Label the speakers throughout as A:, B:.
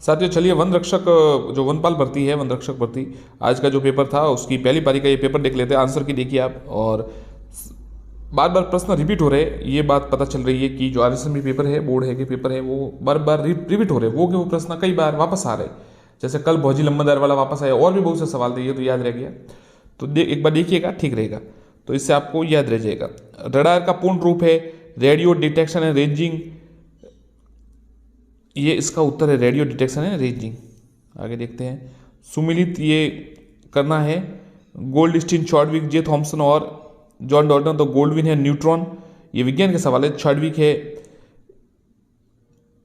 A: साथियों चलिए वन रक्षक जो वनपाल भर्ती है, वन रक्षक भर्ती, आज का जो पेपर था उसकी पहली पारी का ये पेपर देख लेते हैं। आंसर की देखिए आप, और बार बार प्रश्न रिपीट हो रहे हैं, ये बात पता चल रही है कि जो आरएसएम पेपर है, बोर्ड है के पेपर है, वो बार बार रिपीट हो रहे हैं, वो प्रश्न कई बार वापस आ रहे हैं। जैसे कल भौजी लंबरदार वाला वापस आया, और भी बहुत से सवाल थे, ये तो याद रह गया। तो एक बार देखिएगा, ठीक रहेगा, तो इससे आपको याद रह जाएगा। रडार का पूर्ण रूप है रेडियो डिटेक्शन एंड रेंजिंग, ये इसका उत्तर है, रेडियो डिटेक्शन एंड रेंजिंग। आगे देखते हैं। सुमिलित ये करना है, गोल्डस्टीन, चॉडविक, जे थॉम्सन और जॉन डॉल्टन। तो गोल्डविन है न्यूट्रॉन, ये विज्ञान के सवाल है। चॉडविक है,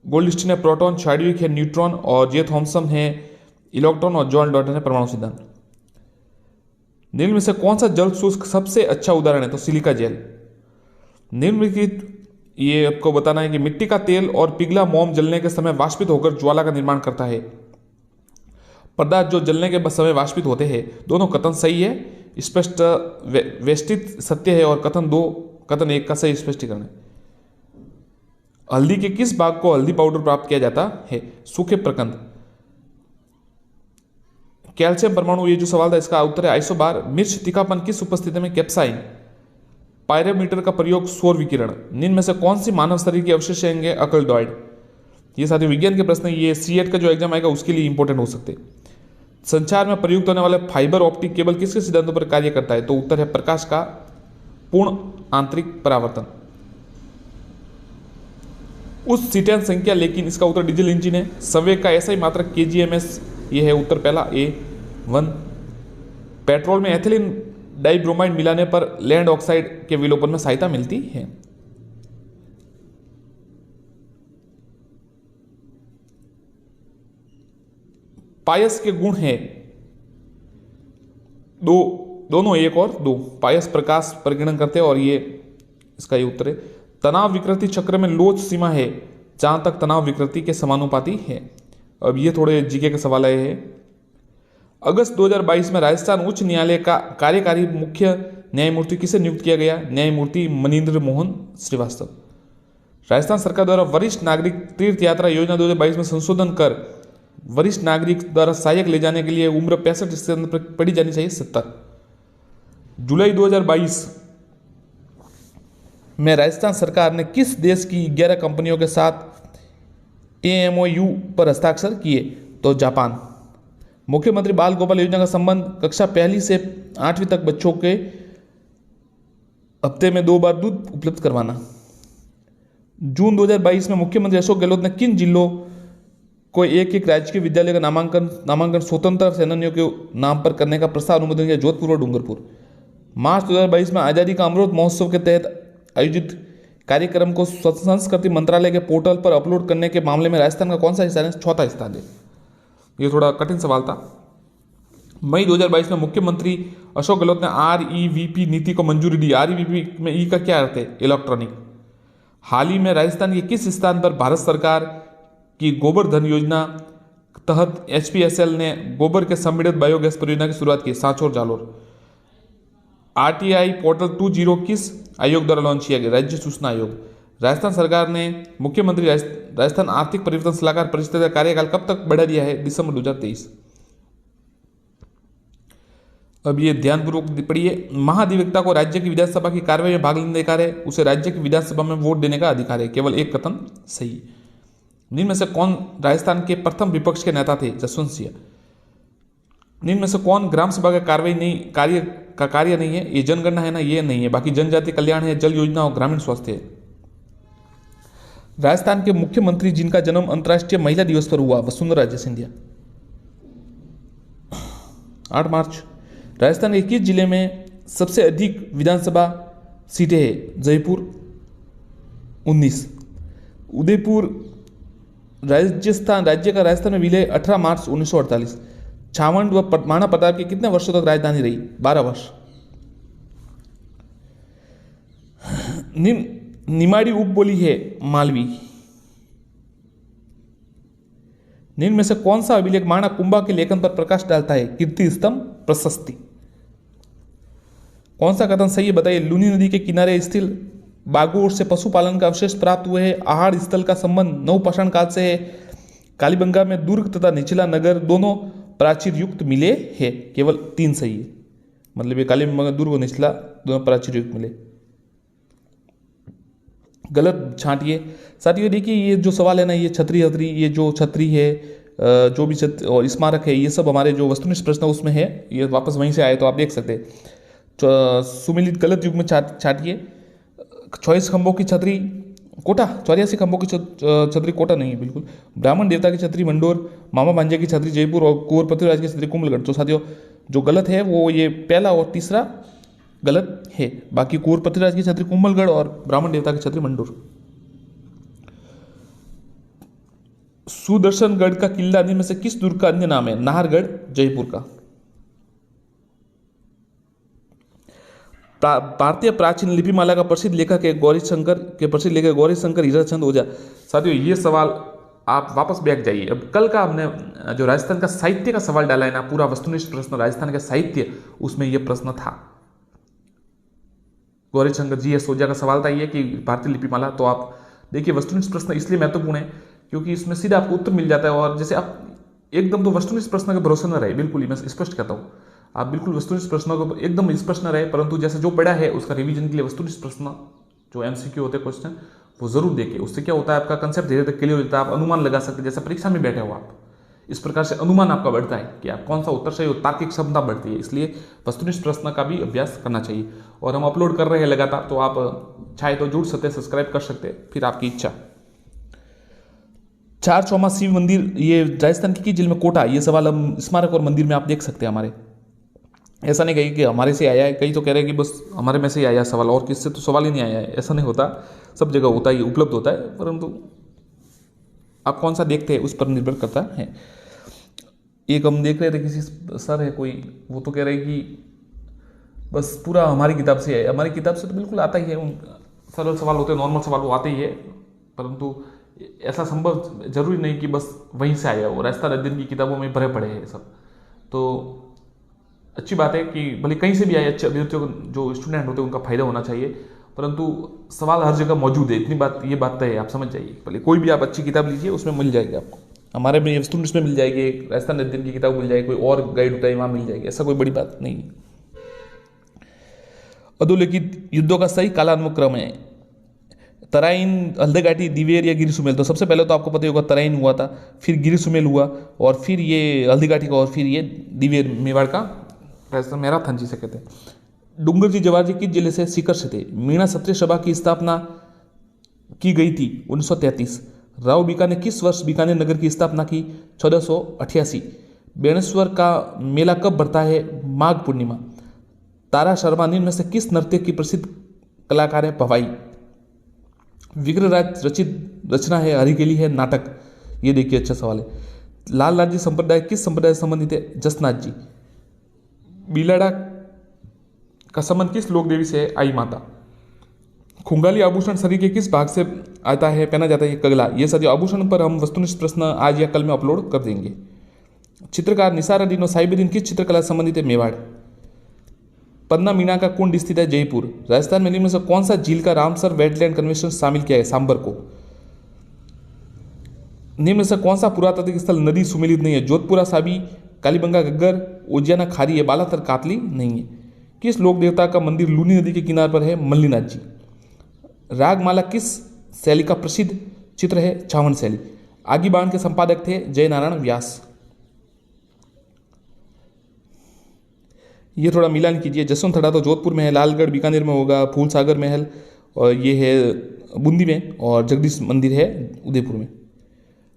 A: गोल्डस्टीन है प्रोटॉन, चॉडविक है न्यूट्रॉन और जे थॉम्सन है इलेक्ट्रॉन और जॉन डॉल्टन है परमाणु सिद्धांत। निम्न में से कौन सा जल शुष्क सबसे अच्छा उदाहरण है? तो सिलिका जेल। निम्नलिखित, ये आपको बताना है कि मिट्टी का तेल और पिघला मोम जलने के समय वाष्पित होकर ज्वाला का निर्माण करता है। पदार्थ जो जलने के समय वाष्पित होते हैं, दोनों कथन सही है, स्पष्ट वेष्टित सत्य है, और कथन एक का सही स्पष्टीकरण है। हल्दी के किस भाग को हल्दी पाउडर प्राप्त किया जाता है? सूखे प्रकंद। कैल्शियम परमाणु, ये जो सवाल था इसका उत्तर है आइसोबार। मिर्च तीखापन किस उपस्थिति में? कैप्साइन। पायरोमीटर का प्रयोग सौर विकिरण। निम्न में से कौन सी मानव शरीर की अवशेष होंगे? अकल्डॉइड। ये साथी विज्ञान के प्रश्न, ये C8 का जो एग्जाम आएगा उसके लिए इंपॉर्टेंट हो सकते हैं। संचार में प्रयुक्त होने वाले फाइबर ऑप्टिक केबल किसके सिद्धांतों पर कार्य करता है? तो उत्तर है प्रकाश का पूर्ण आंतरिक परावर्तन। उस सीटेन संख्या, लेकिन इसका उत्तर डीजल इंजन है। संवेग का ऐसा ही मात्रक kgms, ये है उत्तर पहला A1। पेट्रोल में एथिलीन डाइब्रोमाइड मिलाने पर लैंड ऑक्साइड के विलोपन में सहायता मिलती है। पायस के गुण है दोनों, एक और दो। पायस प्रकाश परिगणन करते हैं, और ये इसका ये उत्तर है। तनाव विकृति चक्र में लोच सीमा है जहां तक तनाव विकृति के समानुपाती है। अब ये थोड़े जीके के सवाल आए हैं। अगस्त 2022 में राजस्थान उच्च न्यायालय का कार्यकारी मुख्य न्यायमूर्ति किसे नियुक्त किया गया? न्यायमूर्ति मनींद्र मोहन श्रीवास्तव। राजस्थान सरकार द्वारा वरिष्ठ नागरिक तीर्थ यात्रा योजना 2022 में संशोधन कर वरिष्ठ नागरिक द्वारा सहायक ले जाने के लिए उम्र 65 से पड़ी जानी चाहिए 70। जुलाई 2022 में राजस्थान सरकार ने किस देश की 11 कंपनियों के साथ AMOU पर हस्ताक्षर किए? तो जापान। मुख्यमंत्री बाल गोपाल योजना का संबंध कक्षा 1 से 8वीं तक बच्चों के हफ्ते में 2 बार दूध उपलब्ध करवाना। जून 2022 में मुख्यमंत्री अशोक गहलोत ने किन जिलों को एक राजकीय विद्यालय का नामांकन स्वतंत्र सेनानियों के नाम पर करने का प्रस्ताव अनुमोदन किया? जोधपुर और डूंगरपुर। मार्च 2022 में आज़ादी का अमृत महोत्सव के तहत आयोजित कार्यक्रम को संस्कृति मंत्रालय के पोर्टल पर अपलोड करने के मामले में राजस्थान का कौन सा स्थान है? चौथा स्थान है। ये थोड़ा कठिन सवाल था। मई 2022 में मुख्यमंत्री अशोक गहलोत ने REVP नीति को मंजूरी दी। REVP में ई का क्या अर्थ है? इलेक्ट्रॉनिक। हाल ही में राजस्थान के किस स्थान पर भारत सरकार की गोबर धन योजना तहत HPSL ने गोबर के सम्मिलित बायोगैस परियोजना की शुरुआत की? सांचौर, जालोर। RTI पोर्टल 2.0 किस आयोग द्वारा लॉन्च किया गया? राज्य सूचना आयोग। राजस्थान सरकार ने मुख्यमंत्री राजस्थान आर्थिक परिवर्तन सलाहकार परिषद का कार्यकाल कब तक बढ़ा दिया है? दिसंबर 2023। अब ये ध्यानपूर्वक पढ़िए। महाधिवक्ता को राज्य की विधानसभा की कार्रवाई में भाग लेने का अधिकार है, उसे राज्य की विधानसभा में वोट देने का अधिकार है। केवल एक कथन सही। निम्न में से कौन राजस्थान के प्रथम विपक्ष के नेता थे? जसवंत सिंह। निम्न में से कौन ग्राम सभा का कार्य नहीं है? ये जनगणना है ना, ये नहीं है। बाकी जनजाति कल्याण है, जल योजना और ग्रामीण स्वास्थ्य है। राजस्थान के मुख्यमंत्री जिनका जन्म अंतर्राष्ट्रीय महिला दिवस पर हुआ? वसुंधरा राजे सिंधिया। 8 मार्च। राजस्थान के किस जिले में सबसे अधिक विधानसभा सीटें हैं? जयपुर 19। उदयपुर राज्य का राजस्थान में विलय 18 मार्च 1948। छावंड व माना प्रताप की कितने वर्षों तक राजधानी रही? 12 वर्ष। निमाड़ी उपबोली है? मालवी। निम्न में से कौन सा अभिलेख माणा कुंभा के लेखन पर प्रकाश डालता है? कीर्ति स्तंभ, प्रशस्ति। कौन सा कथन सही है बताइए? लूनी नदी के किनारे स्थित बागोर से पशुपालन का अवशेष प्राप्त हुए हैं। आहार स्थल का संबंध नवपाषाण काल से है। कालीबंगा में दुर्ग तथा निचला नगर दोनों प्राचीर युक्त मिले हैं, केवल 3 सही है। मतलब ये कालीबंगा दुर्ग और निचला दोनों प्राचीर युक्त मिले। गलत छांटिए। साथियों देखिए ये जो सवाल है ना, ये छतरी ये जो छतरी है, जो भी और स्मारक है, ये सब हमारे जो वस्तुनिष्ठ प्रश्न उसमें है, ये वापस वहीं से आए तो आप देख सकते हैं। सुमिलित गलत युग में छाटिए। 24 खंभों की छतरी कोटा, 84 खंभों की छतरी कोटा नहीं है बिल्कुल। ब्राह्मण देवता की छतरी मंडोर, मामा भांजे की छतरी जयपुर और कुंवर पृथ्वीराज की छतरी कुंभलगढ़। तो साथियों जो गलत है वो ये पहला और तीसरा गलत है। बाकी कुंवर पृथ्वीराज की छतरी कुंभलगढ़ और ब्राह्मण देवता की छतरी मंडोर। सुदर्शनगढ़ का किला में से किस दुर्ग का अन्य नाम है? नाहरगढ़ जयपुर का। भारतीय प्राचीन लिपिमाला का प्रसिद्ध लेखक है गौरी शंकर हीराचंद ओझा। साथियों ये सवाल आप वापस बैक जाइए। अब कल का हमने जो राजस्थान का साहित्य का सवाल डाला है ना, पूरा वस्तुनिष्ठ प्रश्न राजस्थान का साहित्य, उसमें यह प्रश्न था। गौरी शंकर जी ओझा का सवाल था ये कि भारतीय लिपिमाला। तो आप देखिए वस्तुनिष्ठ प्रश्न इसलिए महत्वपूर्ण है क्योंकि इसमें सीधा आपको उत्तर मिल जाता है। और जैसे आप एकदम तो वस्तुनिष्ठ प्रश्न का भरोसा न रहे, बिल्कुल ही मैं स्पष्ट कहता हूँ, आप बिल्कुल वस्तुनिष्ठ प्रश्नों को एकदम स्पष्ट न रहे, परंतु जैसे जो पढ़ा है उसका रिवीजन के लिए वस्तुनिष्ठ प्रश्न जो एमसीक्यू होते हैं क्वेश्चन, वो जरूर देखिए। उससे क्या होता है, आपका कंसेप्ट धीरे धीरे क्लियर हो जाता है। आप अनुमान लगा सकते हैं, जैसे परीक्षा में बैठे हो आप, इस प्रकार से अनुमान आपका बढ़ता है कि आप कौन सा उत्तर सही हो, तार्किक क्षमता बढ़ती है। इसलिए वस्तुनिष्ठ प्रश्न का भी अभ्यास करना चाहिए। और हम अपलोड कर रहे हैं लगातार, तो आप चाहे तो जुड़ सकते हैं, सब्सक्राइब कर सकते हैं, फिर आपकी इच्छा। 4 चौमा शिव मंदिर ये राजस्थान की जिले में कोटा, ये सवाल हम स्मारक और मंदिर में आप देख सकते हैं हमारे। ऐसा नहीं कही कि हमारे से आया है, कई तो कह रहे हैं कि बस हमारे में से ही आया सवाल और किससे तो सवाल ही नहीं आया है। ऐसा नहीं होता, सब जगह होता है, उपलब्ध होता है, परंतु आप कौन सा देखते हैं उस पर निर्भर करता है। एक हम देख रहे थे, किसी सर है कोई, वो तो कह रहे हैं कि बस पूरा हमारी किताब से है। हमारी किताब से तो बिल्कुल आता ही है, उन सरल सवाल होते हैं, नॉर्मल सवाल वो आते ही है, परंतु ऐसा संभव जरूरी नहीं कि बस वहीं से आया हो। राजस्थान अध्ययन की किताबों में भरे पड़े हैं सब। तो अच्छी बात है कि भले कहीं से भी आए, अच्छे अभ्यर्थियों जो स्टूडेंट होते हैं उनका फायदा होना चाहिए, परंतु सवाल हर जगह मौजूद है, इतनी बात, ये बात है, आप समझ जाइए। भले कोई भी आप अच्छी किताब लीजिए, उसमें मिल जाएगी आपको। हमारे में स्टूडेंट्स में मिल जाएगी, राजस्थान अध्ययन की किताब मिल जाएगी, कोई और गाइड होता है वहाँ मिल जाएगी, ऐसा कोई बड़ी बात नहीं है। अधोलिखित युद्धों का सही कालानुक्रम है? तराइन, हल्दीघाटी, दिवेर या गिर सुमेल। तो सबसे पहले तो आपको पता ही होगा तराइन हुआ था, फिर गिर सुमेल हुआ, और फिर ये हल्दीघाटी का, और फिर ये दिवेर मेवाड़ का राजस्थान मैराथन जी से कहते हैं। डूंगर जी जवाहर जी किस जिले से सीकर से थे? मीणा क्षत्रिय सभा की स्थापना की गई थी 1933। राव बीका ने किस वर्ष बीकानेर नगर की स्थापना की? 1488। बेणेश्वर का मेला कब बढ़ता है? माघ पूर्णिमा। तारा शर्मा निम्न में से किस नृत्य की प्रसिद्ध कलाकार है? भवाई। विग्रहराज रचित रचना है हरिकेली है नाटक। ये देखिए अच्छा सवाल है। लाल राज्य संप्रदाय किस संप्रदाय से संबंधित है? जसनाथ जी। बिलाड़ा का संबंध किस लोक देवी से है? आई माता। खुंगाली आभूषण शरीर के किस भाग से आता है, पहना जाता है? कगला। ये सभी आभूषण पर हम वस्तुनिष्ठ प्रश्न आज या कल में अपलोड कर देंगे। चित्रकार निसार अलीन और साहिबुद्दीन किस चित्रकला से संबंधित है? मेवाड़। पन्ना मीना का कुंड स्थित है? जयपुर। राजस्थान में निम्न से कौन सा झील का रामसर वेटलैंड कन्वेंशन शामिल किया है? सांबर को। निम्न से कौन सा पुरातात्विक स्थल नदी सुमेलित नहीं है? जोधपुरा साबी, कालीबंगा गग्गर, उज्जैना खारी है, बालातर कातली नहीं है। किस लोक देवता का मंदिर लूनी नदी के किनारे पर है? मल्लीनाथ जी। रागमाला किस शैली का प्रसिद्ध चित्र है? छावनी शैली। आगी बाण के संपादक थे जय नारायण व्यास। ये थोड़ा मिलान कीजिए। जसवंतथड़ा तो जोधपुर में है, लालगढ़ बीकानेर में होगा, फूलसागर महल और ये है बूंदी में, और जगदीश मंदिर है उदयपुर में।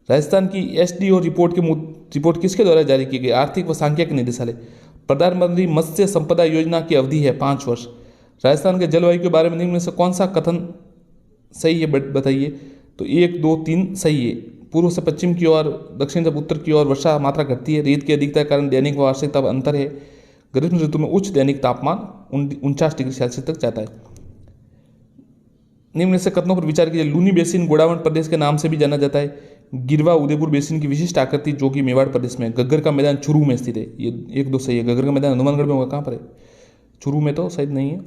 A: राजस्थान की एसडीओ रिपोर्ट किसके द्वारा जारी की गई? आर्थिक व सांख्यिकी निदेशालय। प्रधानमंत्री मत्स्य संपदा योजना की अवधि है 5 वर्ष। राजस्थान के जलवायु के बारे में निम्न में से कौन सा कथन सही है बताइए? तो 1, 2, 3 सही है। पूर्व से पश्चिम की ओर, दक्षिण से उत्तर की ओर वर्षा मात्रा घटती है। रेत की अधिकता के कारण दैनिक व वार्षिक ताप अंतर है। ग्रीष्म ऋतु में उच्च दैनिक तापमान 49 डिग्री सेल्सियस तक जाता है। निम्न से कथनों पर विचार कीजिए। लूनी बेसिन गोडावण प्रदेश के नाम से भी जाना जाता है। गिरवा उदयपुर बेसिन की विशिष्ट आकृति जो कि मेवाड़ प्रदेश में। गग्गर का मैदान चुरू में स्थित है। ये 1, 2 सही है। गग्गर का मैदान हनुमानगढ़ में होगा, कहाँ पर है? चुरू में तो शायद नहीं है,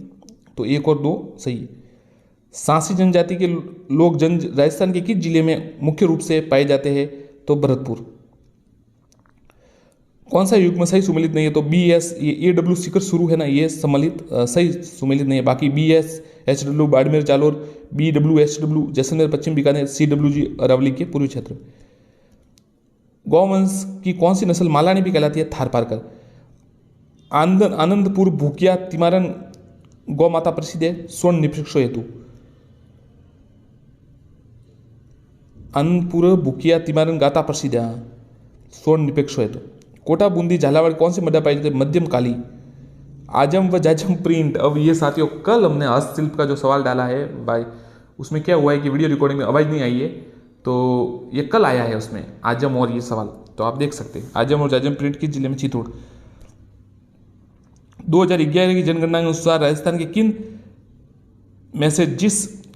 A: तो 1 और 2 सही है। सांसी जनजाति के लोग राजस्थान के किस जिले में मुख्य रूप से पाए जाते हैं? तो भरतपुर। कौन सा युग्म सही सुमेलित नहीं है, तो बी एस, ये AW सीकर शुरू है ना, ये सम्मिलित सही सुमेलित नहीं है। बाकी BS-HW बाड़मेर जालोर, BW-HW जैसलमेर पश्चिम बीकानेर, CWG अरावली के पूर्वी क्षेत्र। गौवंश की कौन सी नस्ल मालानी भी कहलाती है, थारपारकर। आनंदपुर भूकिया तिमारन गौ माता प्रसिद्ध है, स्वर्ण निपक्षो हेतु। आनंदपुर भूकिया तिमारन गाता प्रसिद्ध है, स्वर्ण निपक्षो हेतु। कोटा बूंदी झालावाड़ कौन सी मृदा पाई जाती है, मध्यम काली। आजम व जाजम प्रिंट। अब ये साथियों कल हमने हस्तशिल्प का जो सवाल डाला है भाई, उसमें क्या हुआ है कि वीडियो रिकॉर्डिंग में आवाज़ नहीं आई है, तो ये कल आया है उसमें आजम और ये सवाल, तो आप देख सकते हैं। आजम और जाजम प्रिंट किस जिले में, चित्तौड़। 2011 की जनगणना के अनुसार राजस्थान के किन में से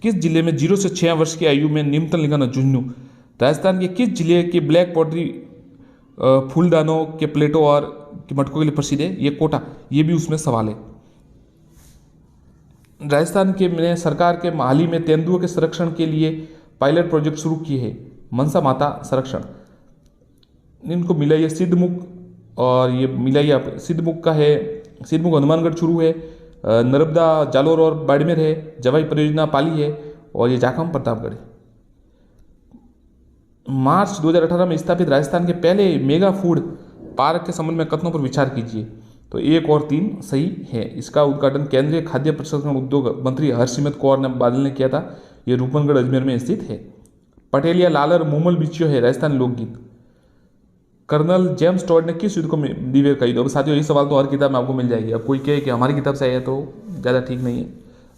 A: किस जिले में 0 से 6 वर्ष की आयु में निम्नतम लिंगानु झुंझुनू। राजस्थान के किस जिले के ब्लैक पॉटरी फूलदानों के प्लेटों और के मटकों के लिए प्रसिद्ध है, ये कोटा। ये भी उसमें सवाल है। राजस्थान के में सरकार के हाल ही में तेंदुओं के संरक्षण के लिए पायलट प्रोजेक्ट शुरू किए हैं, मनसा माता संरक्षण। इनको मिला ये सिद्धमुख, और ये मिला ये सिद्धमुख का है, सिद्धमुख हनुमानगढ़ शुरू है, नर्मदा जालोर और बाड़मेर है, जवाई परियोजना पाली है, और ये जाखम प्रतापगढ़ है। मार्च 2018 में स्थापित राजस्थान के पहले मेगा फूड पार्क के संबंध में कथनों पर विचार कीजिए, तो 1 और 3 सही है। इसका उद्घाटन केंद्रीय खाद्य प्रसंस्करण उद्योग मंत्री हरसिमरत कौर बादल ने किया था। ये रूपनगढ़ अजमेर में स्थित है। पटेलिया लालर मुमल बिचियो है राजस्थान लोकगीत। कर्नल जेम्स टॉड ने किस युद्ध को दिव्य कही। अब साथियों ये सवाल तो हर किताब में आपको मिल जाएगी। अब कोई कहे कि हमारी किताब से आया तो ज़्यादा ठीक नहीं है।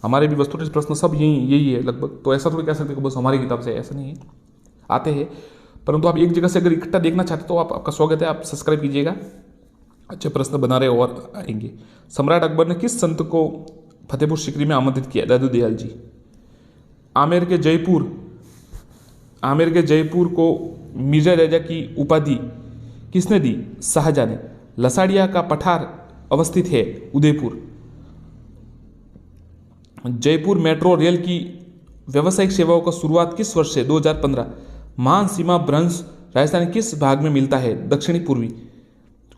A: हमारे भी वस्तुनिष्ठ प्रश्न सब यही है लगभग, तो ऐसा थोड़ी कह सकते कि बस हमारी किताब से, ऐसा नहीं है, आते हैं। परंतु आप एक जगह से अगर इकट्ठा देखना चाहते तो आपका स्वागत है, आप सब्सक्राइब कीजिएगा, अच्छे प्रश्न बना रहे और आएंगे। सम्राट अकबर ने किस संत को फतेहपुर सीकरी में आमंत्रित किया, दादू दयाल जी। आमेर के जयपुर को मिर्जा राजा की उपाधि किसने दी, शाहजहां ने। लसाड़िया का पठार अवस्थित है, उदयपुर। जयपुर मेट्रो रेल की व्यावसायिक सेवाओं का शुरुआत किस वर्ष से, 2015। महान सीमा भ्रंश राजस्थान के किस भाग में मिलता है, दक्षिणी पूर्वी।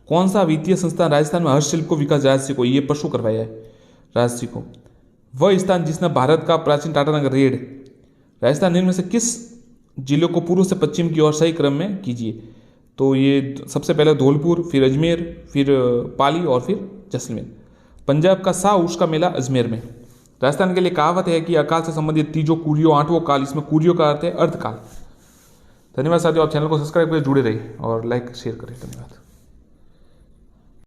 A: कौन सा वित्तीय संस्थान राजस्थान में हस्तशिल्प को विकास राजसी को, ये पशु करवाया है राजसी को। वह स्थान जिसने भारत का प्राचीन टाटानगर रेड। राजस्थान इनमें से किस जिलों को पूर्व से पश्चिम की ओर सही क्रम में कीजिए, तो ये सबसे पहले धौलपुर, फिर अजमेर, फिर पाली और फिर जैसलमेर। पंजाब का शाह का मेला अजमेर में। राजस्थान के लिए कहावत है कि अकाल से संबंधित तीजो कुरियो आठवों काल, इसमें कुरियो का अर्थ है अर्धकाल। धन्यवाद साथियों, आप चैनल को सब्सक्राइब करके जुड़े रहिए और लाइक शेयर करें। धन्यवाद।